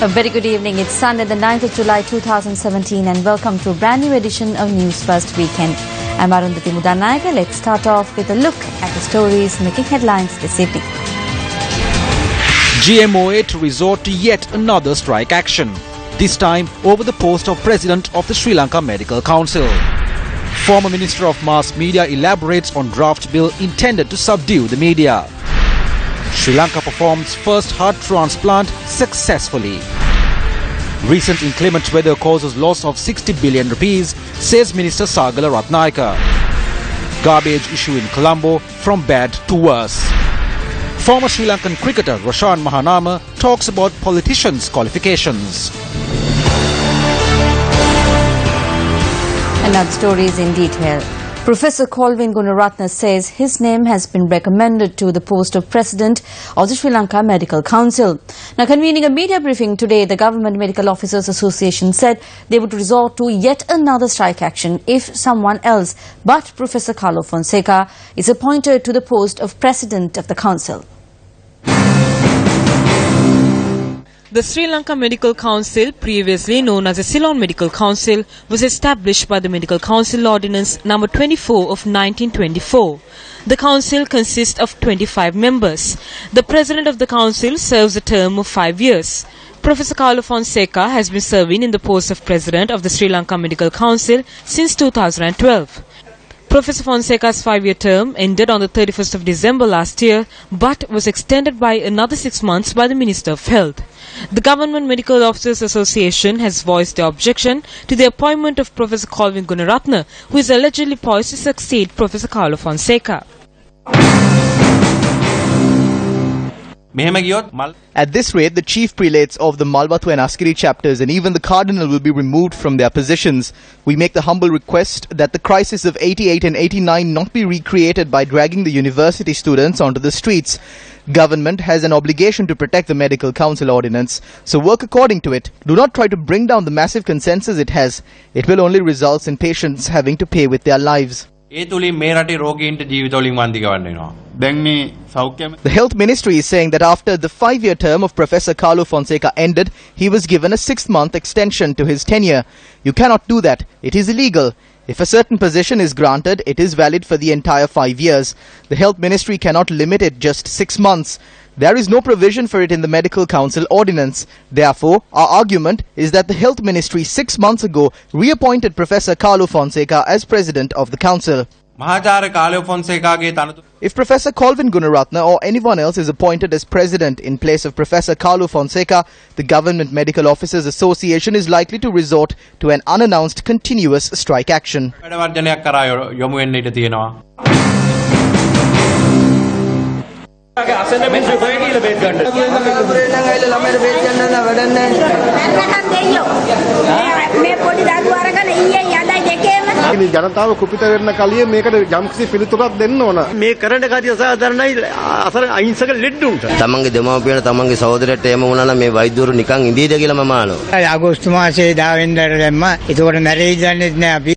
A very good evening. It's Sunday, the 9th of July 2017, and welcome to a brand new edition of News First Weekend. I'm Arundhati Mudanayaka. Let's start off with a look at the stories making headlines this evening. GMOA to resort to yet another strike action, this time over the post of President of the Sri Lanka Medical Council. Former Minister of Mass Media elaborates on draft bill intended to subdue the media. Sri Lanka performs first heart transplant successfully. Recent inclement weather causes loss of 60 billion rupees, says Minister Sagala Ratnayaka. Garbage issue in Colombo from bad to worse. Former Sri Lankan cricketer Roshan Mahanama talks about politicians' qualifications. And now the stories in detail. Professor Colvin Gunaratne says his name has been recommended to the post of President of the Sri Lanka Medical Council. Now, convening a media briefing today, the Government Medical Officers Association said they would resort to yet another strike action if someone else but Professor Carlo Fonseca is appointed to the post of President of the Council. The Sri Lanka Medical Council, previously known as the Ceylon Medical Council, was established by the Medical Council Ordinance No. 24 of 1924. The council consists of 25 members. The president of the council serves a term of 5 years. Professor Carlo Fonseca has been serving in the post of president of the Sri Lanka Medical Council since 2012. Professor Fonseca's 5-year term ended on the 31st of December last year, but was extended by another 6 months by the Minister of Health. The Government Medical Officers Association has voiced their objection to the appointment of Professor Colvin Gunaratne, who is allegedly poised to succeed Professor Carlo Fonseca. At this rate, the chief prelates of the Malbatu and Askari chapters and even the cardinal will be removed from their positions. We make the humble request that the crisis of 88 and 89 not be recreated by dragging the university students onto the streets. Government has an obligation to protect the Medical Council Ordinance, so work according to it. Do not try to bring down the massive consensus it has. It will only result in patients having to pay with their lives. The Health Ministry is saying that after the 5-year term of Professor Carlo Fonseca ended, he was given a 6-month extension to his tenure. You cannot do that. It is illegal. If a certain position is granted, it is valid for the entire 5 years. The Health Ministry cannot limit it just 6 months. There is no provision for it in the Medical Council Ordinance. Therefore, our argument is that the Health Ministry 6 months ago reappointed Professor Carlo Fonseca as President of the Council. If Professor Colvin Gunaratne or anyone else is appointed as President in place of Professor Carlo Fonseca, the Government Medical Officers Association is likely to resort to an unannounced continuous strike action. ජනතාව කුපිත වෙන්න කලිය මේකට යම්කිසි පිළිතුරක් දෙන්න ඕන. මේ කරන්න කාර්ය සාධාරණයි අසර අහිංසක ලෙඩුන්ට. තමන්ගේ දෙමාපියන් තමන්ගේ සහෝදරයට එම වුණා නම් මේ වෛද්‍යවරු නිකන් ඉඳීද කියලා මම අහනවා. අගෝස්තු මාසයේ 10 වෙනිදාට දැම්මා. ඒකෝට මැරෙයි දන්නේ නැහැ අපි.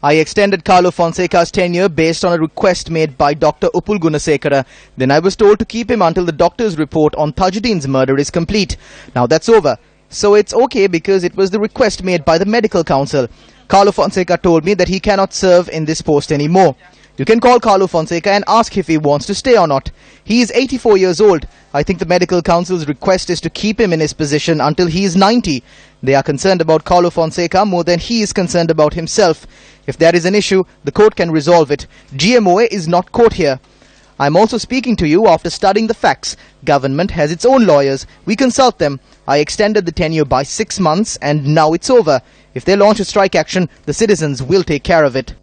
I extended Carlo Fonseca's tenure based on a request made by Dr. Upul Gunasekara. Then I was told to keep him until the doctor's report on Tajuddin's murder is complete. Now that's over. So it's okay because it was the request made by the Medical Council. Carlo Fonseca told me that he cannot serve in this post anymore. You can call Carlo Fonseca and ask if he wants to stay or not. He is 84 years old. I think the Medical Council's request is to keep him in his position until he is 90. They are concerned about Carlo Fonseca more than he is concerned about himself. If there is an issue, the court can resolve it. GMOA is not court here. I am also speaking to you after studying the facts. Government has its own lawyers. We consult them. I extended the tenure by 6 months and now it's over. If they launch a strike action, the citizens will take care of it.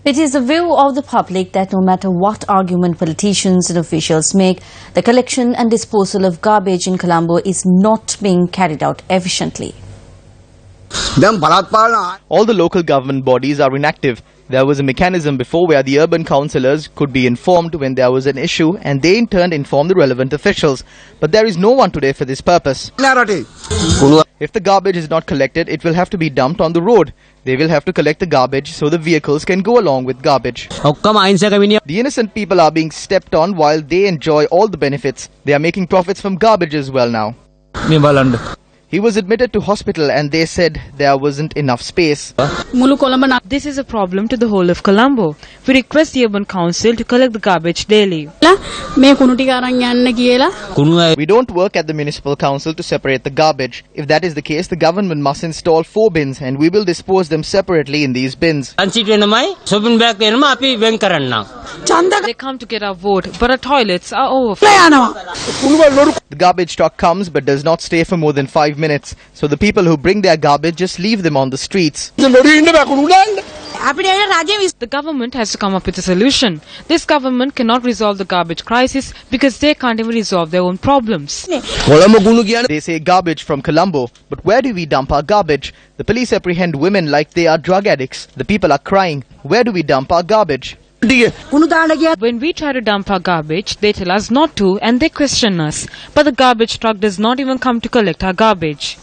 It is the view of the public that no matter what argument politicians and officials make, the collection and disposal of garbage in Colombo is not being carried out efficiently. All the local government bodies are inactive. There was a mechanism before where the urban councillors could be informed when there was an issue and they in turn inform the relevant officials. But there is no one today for this purpose. If the garbage is not collected, it will have to be dumped on the road. They will have to collect the garbage so the vehicles can go along with garbage. The innocent people are being stepped on while they enjoy all the benefits. They are making profits from garbage as well now. He was admitted to hospital and they said there wasn't enough space. This is a problem to the whole of Colombo. We request the Urban Council to collect the garbage daily. We don't work at the municipal council to separate the garbage. If that is the case, the government must install 4 bins and we will dispose them separately in these bins. They come to get our vote, but our toilets are overflowing. The garbage truck comes but does not stay for more than 5 minutes. So the people who bring their garbage just leave them on the streets. The government has to come up with a solution. This government cannot resolve the garbage crisis because they can't even resolve their own problems. They say garbage from Colombo, but where do we dump our garbage? The police apprehend women like they are drug addicts. The people are crying. Where do we dump our garbage? When we try to dump our garbage, they tell us not to and they question us. But the garbage truck does not even come to collect our garbage.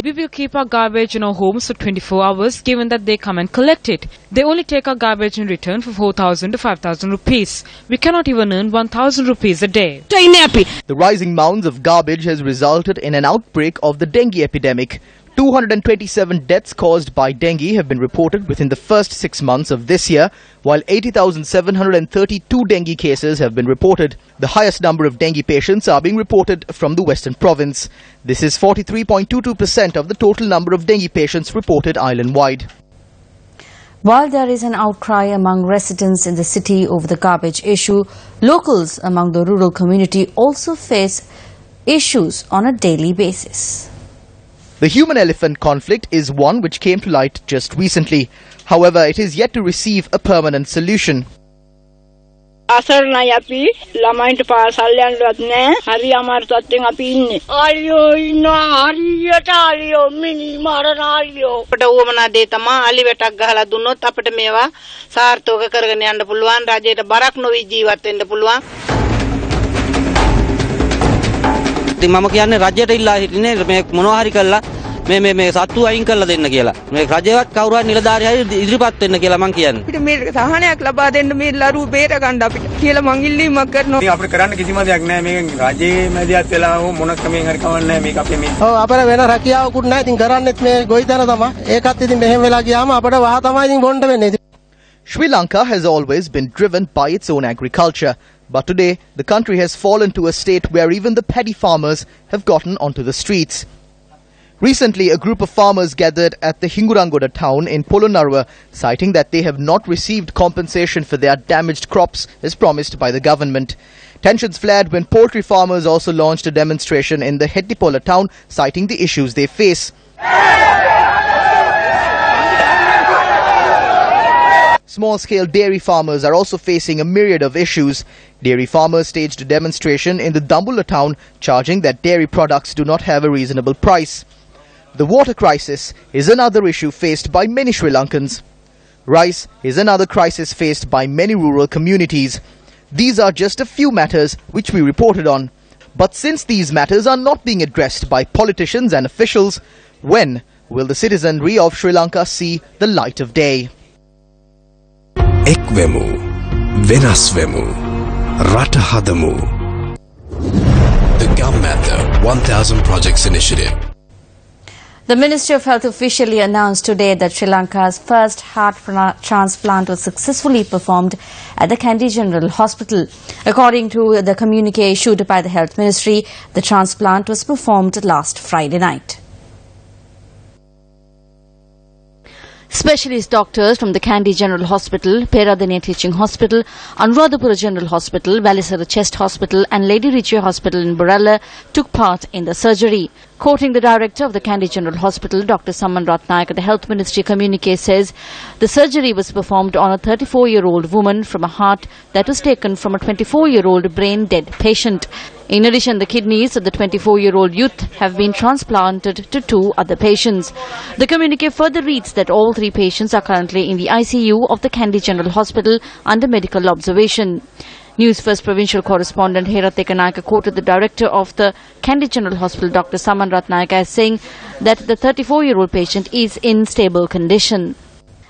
We will keep our garbage in our homes for 24 hours given that they come and collect it. They only take our garbage in return for 4,000 to 5,000 rupees. We cannot even earn 1,000 rupees a day. The rising mounds of garbage has resulted in an outbreak of the dengue epidemic. 227 deaths caused by dengue have been reported within the first 6 months of this year, while 80,732 dengue cases have been reported. The highest number of dengue patients are being reported from the Western Province. This is 43.22% of the total number of dengue patients reported island-wide. While there is an outcry among residents in the city over the garbage issue, locals among the rural community also face issues on a daily basis. The human-elephant conflict is one which came to light just recently. However, it is yet to receive a permanent solution. මම කියන්නේ රජයට ඉල්ලා හිටින්නේ මේ මොනවා හරි කළා මේ සත්තු අයින් කරලා දෙන්න කියලා. මේ රජයවත් කවුරු හරි නිලධාරි හරි ඉදිරිපත් වෙන්න කියලා මම කියන්නේ. අපිට මේ සහනයක් ලබා දෙන්න මේ ලරුව බේර ගන්න අපිට කියලා මං ඉල්ලීමක් කරනවා. මේ අපිට කරන්න කිසිම දෙයක් නැහැ. මේක රජයේ මැදිහත් වෙලා මොන ක්‍රමයෙන් හරි කවන්නේ මේක අපේ මේ. ඔව් අපර වෙන රැකියාවකුත් නැහැ. ඉතින් කරන්නේත් මේ ගොවිතැන තමයි. ඒකත් ඉතින් මෙහෙම වෙලා ගියාම අපිට වහ තමයි ඉතින් බොන්න වෙන්නේ. Sri Lanka has always been driven by its own agriculture. But today, the country has fallen to a state where even the paddy farmers have gotten onto the streets. Recently, a group of farmers gathered at the Hingurangoda town in Polonnaruwa, citing that they have not received compensation for their damaged crops as promised by the government. Tensions flared when poultry farmers also launched a demonstration in the Hettipola town, citing the issues they face. Small-scale dairy farmers are also facing a myriad of issues. Dairy farmers staged a demonstration in the Dambulla town, charging that dairy products do not have a reasonable price. The water crisis is another issue faced by many Sri Lankans. Rice is another crisis faced by many rural communities. These are just a few matters which we reported on. But since these matters are not being addressed by politicians and officials, when will the citizenry of Sri Lanka see the light of day? එක්වෙමු වෙනස්වෙමු රට හදමු. The Gammata 1000 Projects Initiative. The Ministry of Health officially announced today that Sri Lanka's first heart transplant was successfully performed at the Kandy General Hospital. According to the communique issued by the Health Ministry, the transplant was performed last Friday night. Specialist doctors from the Kandy General Hospital, Peradeniya Teaching Hospital, Anuradhapura General Hospital, Valisara Chest Hospital and Lady Ritchie Hospital in Borella took part in the surgery. Quoting the director of the Kandy General Hospital, Dr. Saman Ratnayaka, the Health Ministry communique says the surgery was performed on a 34-year-old woman from a heart that was taken from a 24-year-old brain-dead patient. In addition, the kidneys of the 24-year-old youth have been transplanted to 2 other patients. The communique further reads that all 3 patients are currently in the ICU of the Kandy General Hospital under medical observation. Newsfirst provincial correspondent Herath Ekanayaka quoted the director of the Kandy General Hospital, Dr. Saman Ratnayaka, as saying that the 34-year-old patient is in stable condition.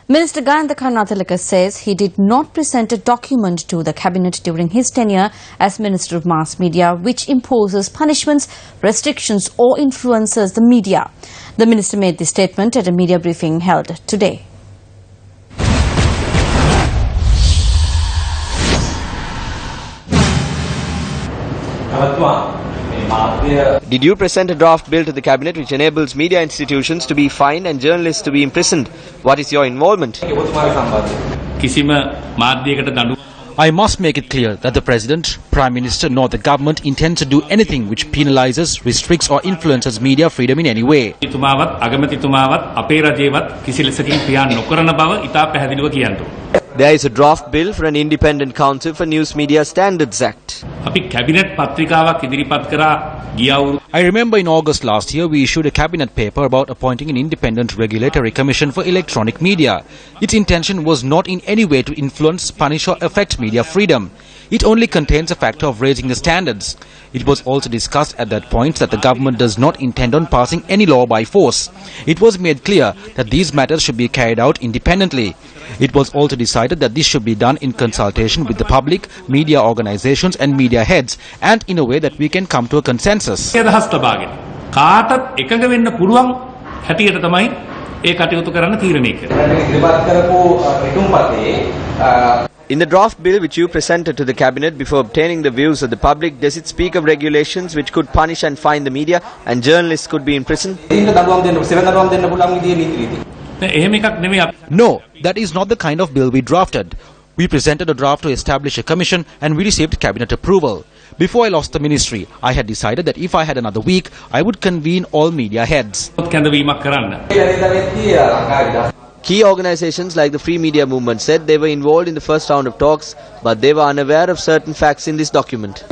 Minister Gayantha Karnatilaka says he did not present a document to the cabinet during his tenure as Minister of Mass Media which imposes punishments, restrictions or influences the media. The minister made this statement at a media briefing held today. Did you present a draft bill to the cabinet which enables media institutions to be fined and journalists to be imprisoned? What is your involvement? I must make it clear that the President, Prime Minister nor the government intends to do anything which penalizes, restricts or influences media freedom in any way. There is a draft bill for an independent council for News Media Standards Act. I remember in August last year we issued a cabinet paper about appointing an independent regulatory commission for electronic media. Its intention was not in any way to influence, punish or affect media freedom. It only contains a factor of raising the standards. It was also discussed at that point that the government does not intend on passing any law by force. It was made clear that these matters should be carried out independently. It was also decided that this should be done in consultation with the public, media organizations and media heads, and in a way that we can come to a consensus. In the draft bill which you presented to the cabinet before obtaining the views of the public, does it speak of regulations which could punish and fine the media and journalists could be imprisoned? No, that is not the kind of bill we drafted. We presented a draft to establish a commission and we received cabinet approval. Before I lost the ministry, I had decided that if I had another week, I would convene all media heads. Key organizations like the Free Media Movement said they were involved in the first round of talks, but they were unaware of certain facts in this document.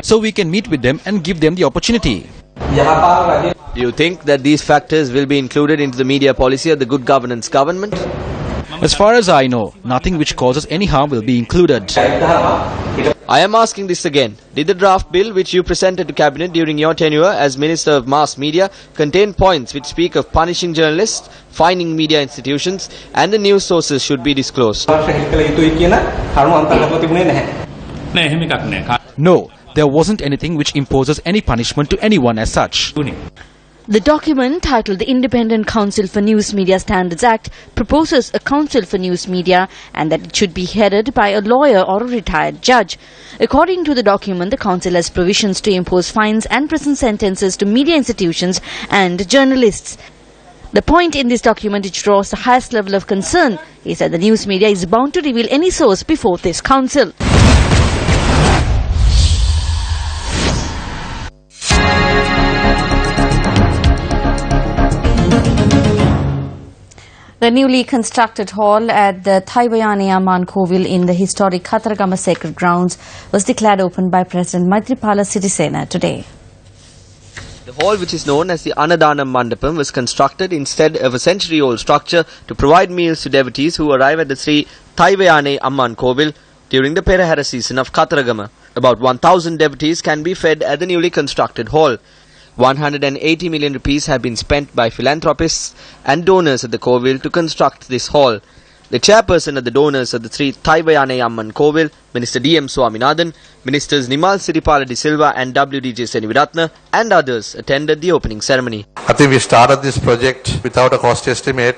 So we can meet with them and give them the opportunity. Do you think that these factors will be included into the media policy of the good governance government? As far as I know, nothing which causes any harm will be included. I am asking this again. Did the draft bill which you presented to cabinet during your tenure as Minister of Mass Media contain points which speak of punishing journalists, fining media institutions and the news sources should be disclosed? No, there wasn't anything which imposes any punishment to anyone as such. The document, titled the Independent Council for News Media Standards Act, proposes a council for news media and that it should be headed by a lawyer or a retired judge. According to the document, the council has provisions to impose fines and prison sentences to media institutions and journalists. The point in this document which draws the highest level of concern is that the news media is bound to reveal any source before this council. The newly constructed hall at the Thaibayani Amon Koval in the historic Khattaragama Sacred Grounds was declared open by President Maithripala Sirisena today. The hall, which is known as the Annadanam Mandapam, was constructed instead of a century-old structure to provide meals to devotees who arrive at the Sri Thaibayani Amon Koval during the Perahara season of Khattaragama. About 1,000 devotees can be fed at the newly constructed hall. 180 million rupees have been spent by philanthropists and donors at the Koval to construct this hall. The chairperson of the donors of the Sri Thaibayani Amman Koval, Minister D.M. Swaminathan, Ministers Nimal Siripala de Silva and W.D.J. Seniviratna and others attended the opening ceremony. I think we started this project without a cost estimate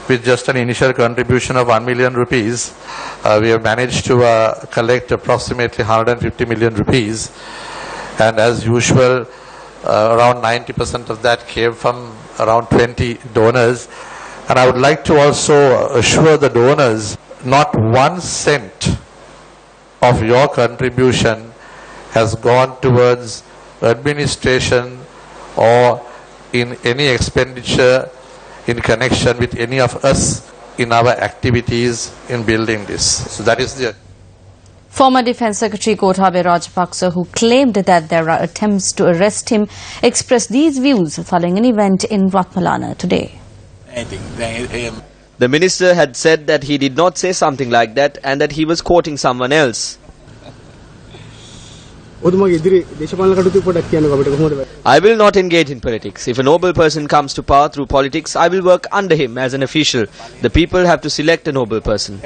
with just an initial contribution of 1 million rupees. We have managed to collect approximately 150 million rupees, and as usual around 90% of that came from around 20 donors. And I would like to also assure the donors, not 1 cent of your contribution has gone towards administration or in any expenditure in connection with any of us in our activities in building this. So that is the... Former Defence Secretary Gotabaya Rajapaksa, who claimed that there are attempts to arrest him, expressed these views following an event in Ratmalana today. The The minister had said that he did not say something like that and that he was quoting someone else. I will not engage in politics. If a noble person comes to power through politics, I will work under him as an official. The people have to select a noble person.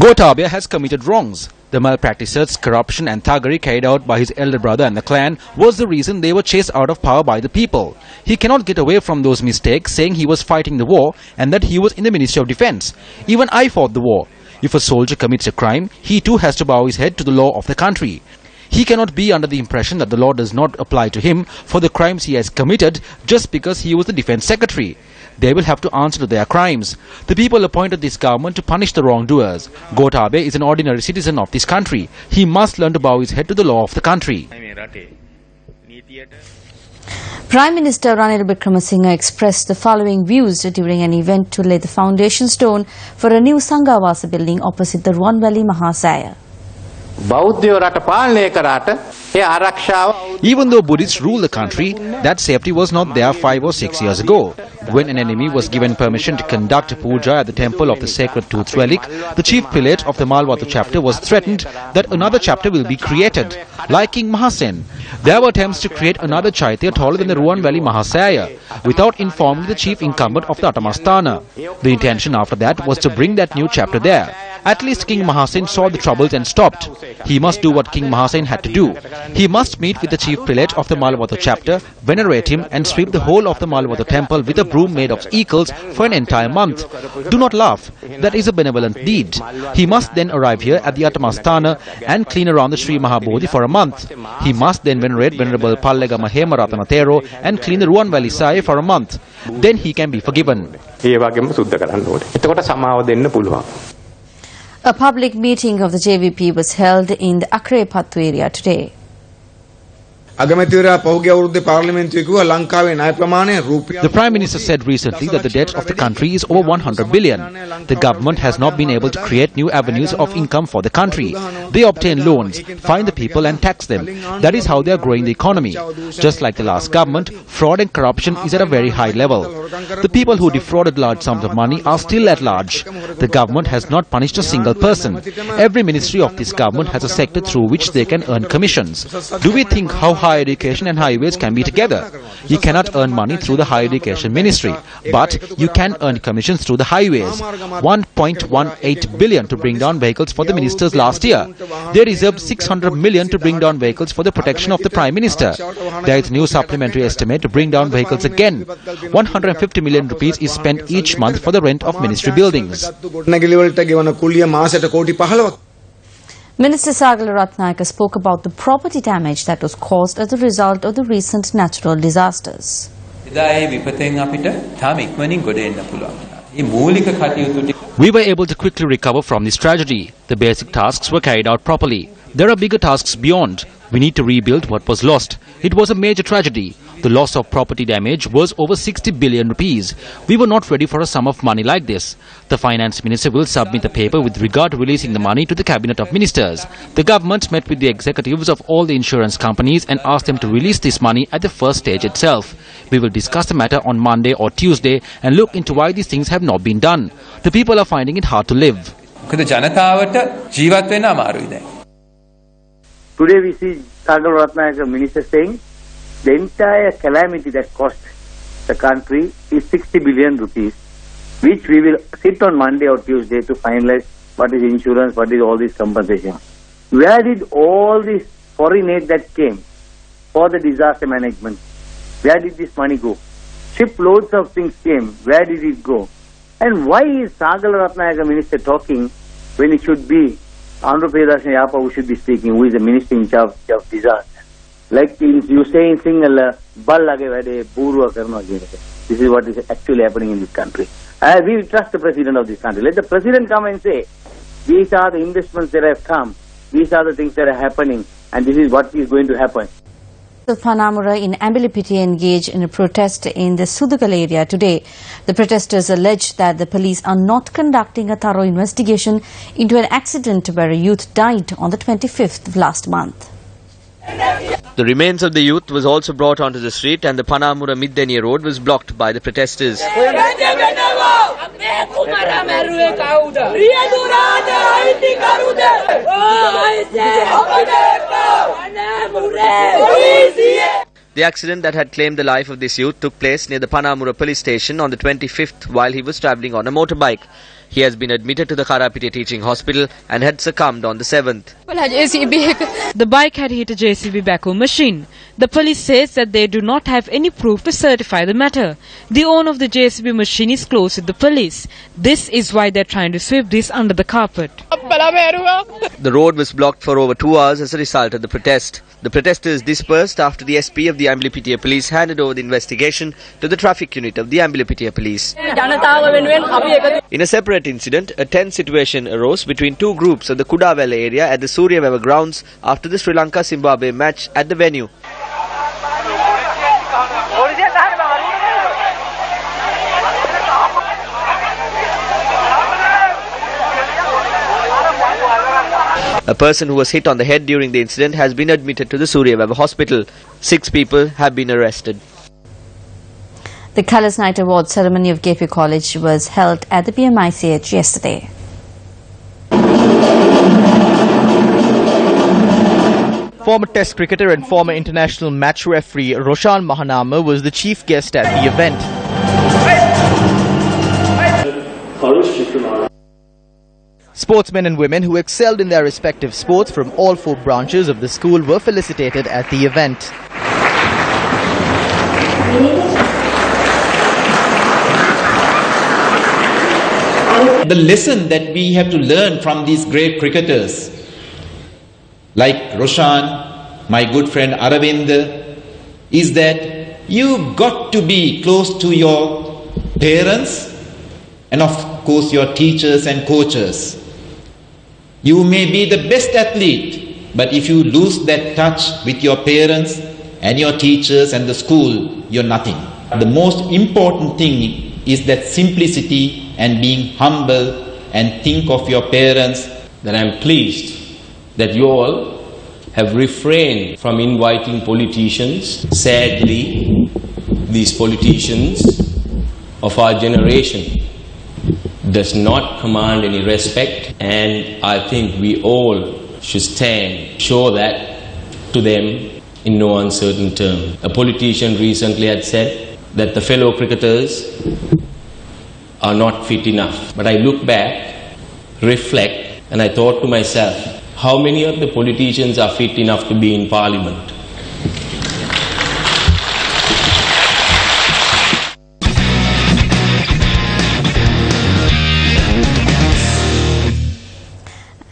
Gotabaya has committed wrongs. The malpractices, corruption and thuggery carried out by his elder brother and the clan was the reason they were chased out of power by the people. He cannot get away from those mistakes, saying he was fighting the war and that he was in the Ministry of Defence. Even I fought the war. If a soldier commits a crime, he too has to bow his head to the law of the country. He cannot be under the impression that the law does not apply to him for the crimes he has committed just because he was the Defence Secretary. They will have to answer to their crimes. The people appointed this government to punish the wrongdoers. Gotabaya is an ordinary citizen of this country. He must learn to bow his head to the law of the country. Prime Minister Ranil Wickremesinghe expressed the following views during an event to lay the foundation stone for a new Sangawasa building opposite the Ruwan Mahasaya. Even though Buddhists rule the country, that safety was not there 5 or 6 years ago. When an enemy was given permission to conduct a puja at the temple of the sacred tooth relic, the chief prelate of the Malwatu chapter was threatened that another chapter will be created, like King Mahasen. There were attempts to create another chaitya taller than the Ruwan Mahasaya, without informing the chief incumbent of the Attamastana. The intention after that was to bring that new chapter there. At least King Mahasen saw the troubles and stopped. He must do what King Mahasen had to do. He must meet with the chief prelate of the Malwatu chapter, venerate him and sweep the whole of the Malwatu temple with a broom made of eagles for an entire month. Do not laugh. That is a benevolent deed. He must then arrive here at the Attamastana and clean around the Sri Mahabodhi for a month. He must then venerate Venerable Pallega Mahema Ratanathero and clean the Ruwan Valley Sai for a month. Then he can be forgiven. A public meeting of the JVP was held in the Akre Pattu area today. The Prime Minister said recently that the debt of the country is over 100 billion. The government has not been able to create new avenues of income for the country. They obtain loans, fine the people and tax them. That is how they are growing the economy. Just like the last government, fraud and corruption is at a very high level. The people who defrauded large sums of money are still at large. The government has not punished a single person. Every ministry of this government has a sector through which they can earn commissions. Do we think how higher education and highways can be together? You cannot earn money through the higher education ministry, but you can earn commissions through the highways. 1.18 billion to bring down vehicles for the ministers last year. They reserved 600 million to bring down vehicles for the protection of the Prime Minister. There is new supplementary estimate to bring down vehicles again. 150 million rupees is spent each month for the rent of ministry buildings. Minister Sagala Ratnayaka spoke about the property damage that was caused as a result of the recent natural disasters. We were able to quickly recover from this tragedy. The basic tasks were carried out properly. There are bigger tasks beyond. We need to rebuild what was lost. It was a major tragedy. The loss of property damage was over 60 billion rupees. We were not ready for a sum of money like this. The Finance Minister will submit a paper with regard to releasing the money to the Cabinet of Ministers. The government met with the executives of all the insurance companies and asked them to release this money at the first stage itself. We will discuss the matter on Monday or Tuesday and look into why these things have not been done. The people are finding it hard to live. Today we see Sagala Ratnayaka Minister saying the entire calamity that cost the country is 60 billion rupees, which we will sit on Monday or Tuesday to finalize what is insurance, what is all this compensation. Where did all this foreign aid that came for the disaster management, where did this money go? Shiploads of things came, where did it go? And why is Sagala Ratnayaka Minister talking when it should be Andhra Pradesh Yapa who should be speaking, who is the Minister in charge of disaster? Like you say in Sinhala, bal lage vade burwa karna again. This is what is actually happening in this country. We will trust the President of this country. Let the President come and say, these are the investments that have come, these are the things that are happening, and this is what is going to happen. The Panamura in Ambilipiti engaged in a protest in the Sudugal area today. The protesters allege that the police are not conducting a thorough investigation into an accident where a youth died on the 25th of last month. The remains of the youth was also brought onto the street and the Panamura Middeniya road was blocked by the protesters. The accident that had claimed the life of this youth took place near the Panamura police station on the 25th while he was travelling on a motorbike. He has been admitted to the Karapite Teaching Hospital and had succumbed on the 7th. The bike had hit a JCB backhoe machine. The police says that they do not have any proof to certify the matter. The owner of the JCB machine is close with the police. This is why they are trying to sweep this under the carpet. The road was blocked for over 2 hours as a result of the protest. The protesters dispersed after the SP of the Ambilapitiya police handed over the investigation to the traffic unit of the Ambilapitiya police. In a separate incident, a tense situation arose between two groups of the Kudawala area at the Suryaweva grounds after the Sri Lanka-Zimbabwe match at the venue. A person who was hit on the head during the incident has been admitted to the Suryaweva hospital. 6 people have been arrested. The Colours Night Award ceremony of KP College was held at the PMICH yesterday. Former Test cricketer and former international match referee Roshan Mahanama was the chief guest at the event. Sportsmen and women who excelled in their respective sports from all 4 branches of the school were felicitated at the event. The lesson that we have to learn from these great cricketers, like Roshan, my good friend Aravind, is that you got to be close to your parents and of course your teachers and coaches. You may be the best athlete, but if you lose that touch with your parents and your teachers and the school, you're nothing. The most important thing is that simplicity and being humble and think of your parents. That I'm pleased that you all have refrained from inviting politicians. Sadly, these politicians of our generation does not command any respect, and I think we all should show that to them in no uncertain term. A politician recently had said that the fellow cricketers are not fit enough. But I look back, reflect, and I thought to myself, how many of the politicians are fit enough to be in Parliament?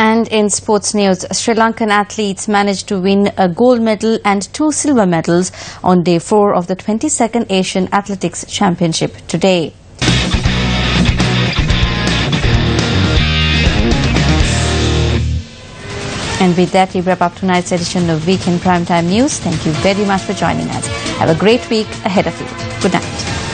And in sports news, Sri Lankan athletes managed to win a gold medal and 2 silver medals on day 4 of the 22nd Asian Athletics Championship today. And with that, we wrap up tonight's edition of Weekend Primetime News. Thank you very much for joining us. Have a great week ahead of you. Good night.